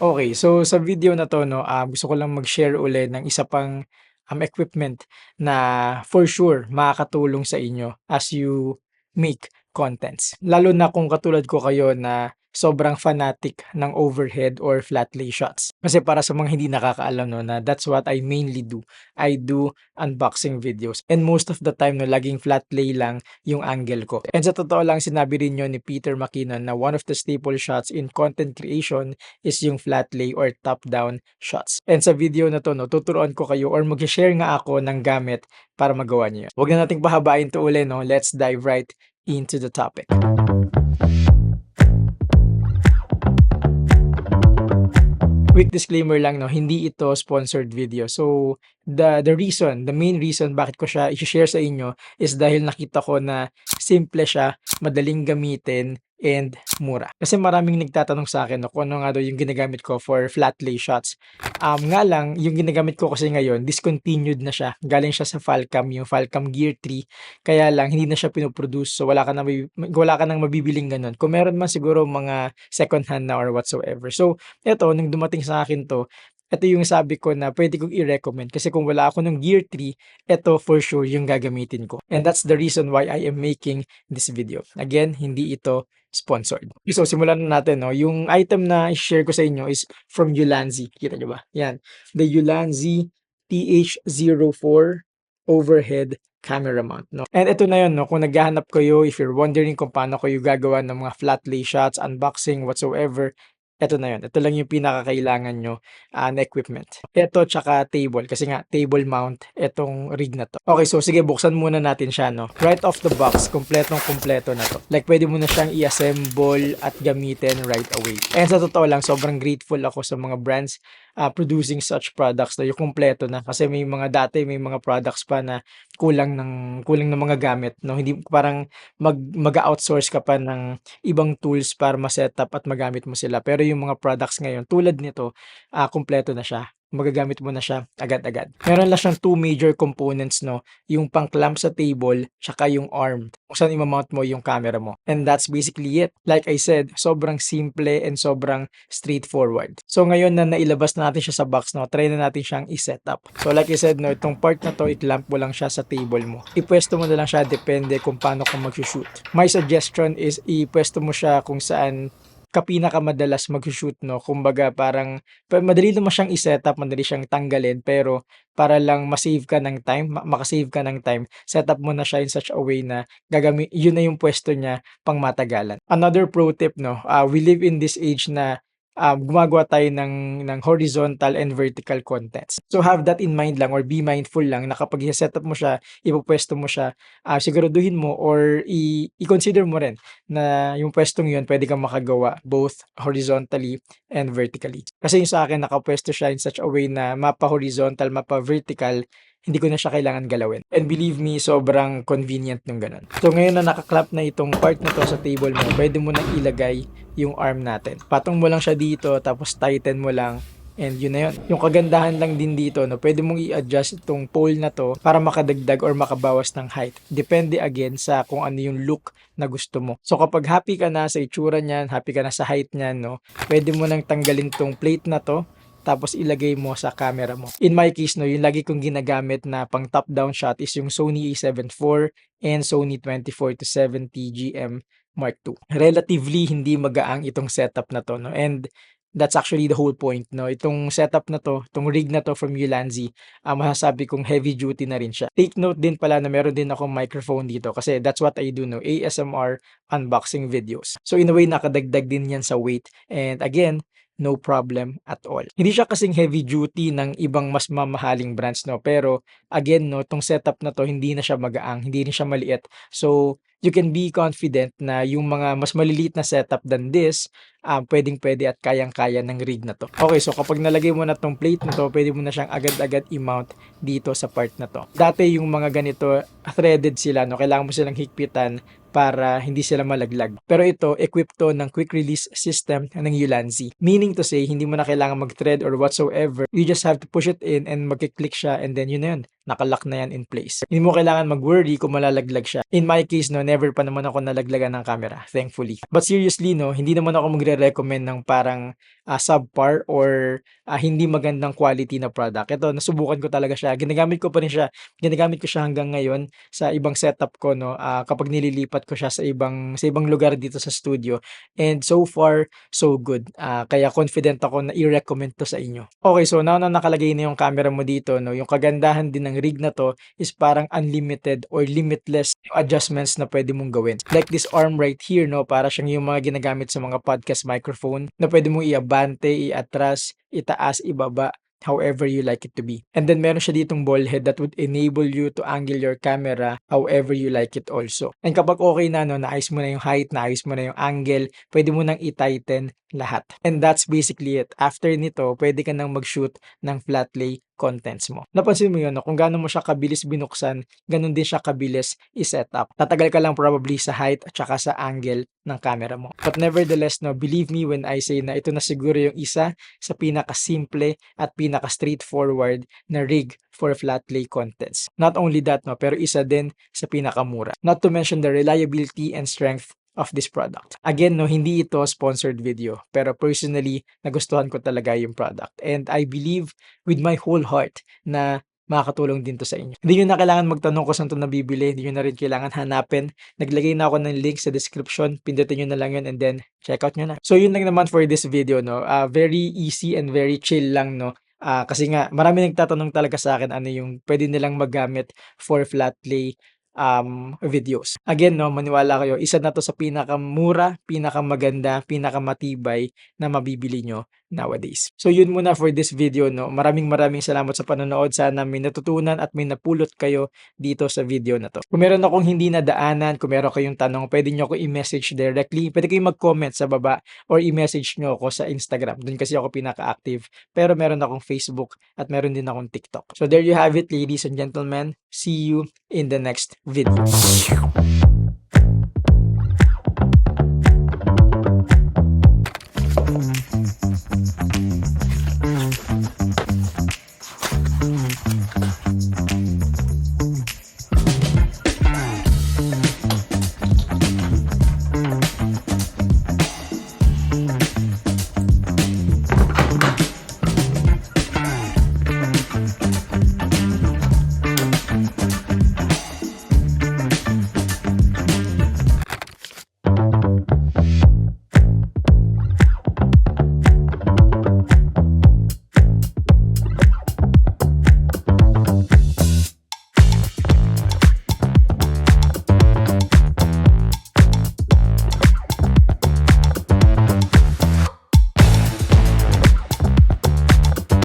Okay, so sa video na 'to 'no, gusto ko lang mag-share uli ng isa pang, equipment na for sure makakatulong sa inyo as you make contents. Lalo na kung katulad ko kayo na sobrang fanatic ng overhead or flat lay shots. Kasi para sa mga hindi nakakaalam 'no, na that's what I mainly do. I do unboxing videos and most of the time 'no, laging flat lay lang yung angle ko. And sa totoo lang sinabi rin yun ni Peter McKinnon na one of the staple shots in content creation is yung flat lay or top-down shots. And sa video na 'to 'no, tuturuan ko kayo or mag-she-share nga ako ng gamit para magawa niyo yun. Huwag na nating pahabain 'to uli 'no, let's dive right into the topic. Quick disclaimer lang 'no, hindi ito sponsored video. So, the main reason bakit ko siya i-she-share sa inyo is dahil nakita ko na simple siya, madaling gamitin, and mura. Kasi maraming nagtatanong sa akin 'no, kung ano nga daw yung ginagamit ko for flat lay shots. Nga lang yung ginagamit ko kasi ngayon discontinued na siya. Galing siya sa Falcam, yung Falcam Gear 3. Kaya lang hindi na siya pino-produce so wala ka ng mabibiling gano'n. Kung meron man siguro mga second hand na or whatsoever. So, eto nung dumating sa akin 'to, eto yung sabi ko na puwede kong i-recommend kasi kung wala ako nung Gear 3, eto for sure yung gagamitin ko. And that's the reason why I am making this video. Again, hindi ito sponsored. So, simulan na natin 'no. Yung item na i-share ko sa inyo is from Ulanzi, kita niyo ba? Yan, the Ulanzi TH04 overhead camera mount 'no. And ito na yun 'no, kung naghahanap kayo, if you're wondering kung paano kayo gagawa ng mga flat lay shots, unboxing, whatsoever, eto na yun. Ito lang yung pinakakailangan niyo, na equipment. Eto tsaka table kasi nga table mount etong rig na 'to. Okay, so sige buksan muna natin siya 'no. Right off the box, kumpletong-kumpleto na 'to. Like puwede mo na siyang i-assemble at gamitin right away. And sa totoo lang sobrang grateful ako sa mga brands, producing such products na yung kumpleto na. Kasi may mga dati may mga products pa na kulang ng mga gamit 'no. Hindi parang mag-a-outsource ka pa ng ibang tools para ma-setup at magamit mo sila. Pero yung mga products ngayon tulad nito, kumpleto na siya. Magagamit mo na siya agad-agad. Meron lang siyang 2 major components 'no, yung pang-clamp sa table tsaka yung arm kung saan ima-mount mo yung camera mo. And that's basically it. Like I said, sobrang simple and sobrang straightforward. So ngayon na nailabas na natin siya sa box 'no, try na natin siyang i-setup. So like I said 'no, itong part na 'to i-clamp mo lang siya sa table mo. Ipuwesto mo na lang siya depende kung paano ka magsu-shoot. My suggestion is ipuwesto mo siya kung saan ka pinakamadalas magsu-shoot 'no. Kumbaga parang madali naman siyang i-setup, madali siyang tanggalin pero para lang ma-save ka ng time, maka-save ka ng time, setup mo na siya in such a way na yun na yung puwesto niya pangmatagalan. Another pro tip 'no, we live in this age na, gumagawa tayo ng horizontal and vertical contents. So have that in mind lang or be mindful lang na kapag i-setup mo siya, ipupuwesto mo siya, siguraduhin mo or i-consider mo rin na yung puwestong yun puwede kang makagawa both horizontally and vertically. Kasi yung sa akin nakapuwesto siya in such a way na mapa-horizontal, mapa-vertical, hindi ko na siya kailangan galawin. And believe me, sobrang convenient nung gano'n. So ngayon na naka-clamp na itong part na 'to sa table mo, puwede mo nang ilagay yung arm natin. Patong mo lang siya dito tapos tighten mo lang and yun na yun. Yung kagandahan lang din dito 'no, puwede mong i-adjust itong pole na 'to para makadagdag or makabawas ng height. Depende again sa kung ano yung look na gusto mo. So kapag happy ka na sa itsura niyan, happy ka na sa height niyan 'no, puwede mo nang tanggalin 'tong plate na 'to tapos ilagay mo sa camera mo. In my case 'no, yung lagi kong ginagamit na pang top down shot is yung Sony a7 IV and Sony 24-70 GM Mark II. Relatively hindi magaang itong setup na 'to 'no, and that's actually the whole point 'no. Itong setup na 'to, itong rig na 'to from Ulanzi, masasabi kong heavy duty na rin siya. Take note din pala na meron din akong microphone dito kasi that's what I do 'no, ASMR unboxing videos. So in a way nakadagdag din 'yan sa weight and again, no problem at all. Hindi siya kasing heavy duty ng ibang mas mamahaling brands 'no, pero again 'no, 'tong setup na 'to hindi na siya magaang, hindi rin siya maliit. So, you can be confident na yung mga mas maliliit na setup than this, puwedeng-puwede at kayang-kaya ng rig na 'to. Okay, so kapag nalagay mo na 'tong plate na 'to, puwede mo na siyang agad-agad i-mount dito sa part na 'to. Dati yung mga ganito, threaded sila 'no, kailangan mo silang higpitan para hindi sila malaglag. Pero ito, equipped 'to ng quick release system ng Ulanzi. Meaning to say, hindi mo na kailangan mag-thread or whatsoever. You just have to push it in and magki-click siya and then yun na yun, naka-lock na yan in place. Hindi mo kailangan mag-worry kung malalaglag siya. In my case, no, never pa naman ako nalaglagan ng camera, thankfully. But seriously, no, hindi naman ako magre-recommend ng parang subpar or hindi magandang quality na product. Ito, nasubukan ko talaga siya. Ginagamit ko pa rin siya. Ginagamit ko siya hanggang ngayon sa ibang setup ko, no, kapag nililipat ko siya sa ibang lugar dito sa studio. And so far, so good. Kaya confident ako na i-recommend to sa inyo. Okay, so now na nakalagay na yung camera mo dito, no, yung kagandahan din ng rig na to is parang unlimited or limitless adjustments na pwede mong gawin. Like this arm right here, no, para siyang yung mga ginagamit sa mga podcast microphone na pwede mong i-abante, i-atras, itaas, ibaba, however you like it to be. And then meron siya ditong ball head that would enable you to angle your camera however you like it also. And kapag okay na, no, naayos mo na yung height, naayos mo na yung angle, pwede mo nang i-tighten lahat. And that's basically it. After nito, pwede ka nang mag-shoot ng flat lay contents mo. Napansin mo yun, no? Kung gaano mo siya kabilis binuksan, ganun din siya kabilis i-set up. Tatagal ka lang probably sa height at saka sa angle ng camera mo. But nevertheless, no, believe me when I say na ito na siguro yung isa sa pinaka-simple at pinaka-straightforward na rig for flat lay contents. Not only that, no, pero isa din sa pinakamura. Not to mention the reliability and strength of this product. Again, no, hindi ito sponsored video, pero personally, nagustuhan ko talaga yung product. And I believe with my whole heart na makakatulong din to sa inyo. Hindi nyo na kailangan magtanong kung saan to nabibili, hindi nyo na rin kailangan hanapin. Naglagay na ako ng link sa description, pindutin nyo na lang yun and then check out nyo na. So yun lang naman for this video, no. Very easy and very chill lang, no. Kasi nga, marami nagtatanong talaga sa akin ano yung pwede nilang magamit for flat lay videos. Again, no, maniwala kayo, isa na to sa pinakamura, pinakamaganda, pinakamatibay na mabibili nyo nowadays. So yun muna for this video, no. Maraming salamat sa panonood. Sana may natutunan at may napulot kayo dito sa video na to. Kung meron akong hindi nadaanan, kung meron kayong tanong, pwede nyo ako i-message directly. Pwede kayong mag-comment sa baba or i-message nyo ako sa Instagram. Doon kasi ako pinaka-active. Pero meron akong Facebook at meron din akong TikTok. So there you have it, ladies and gentlemen. See you in the next video.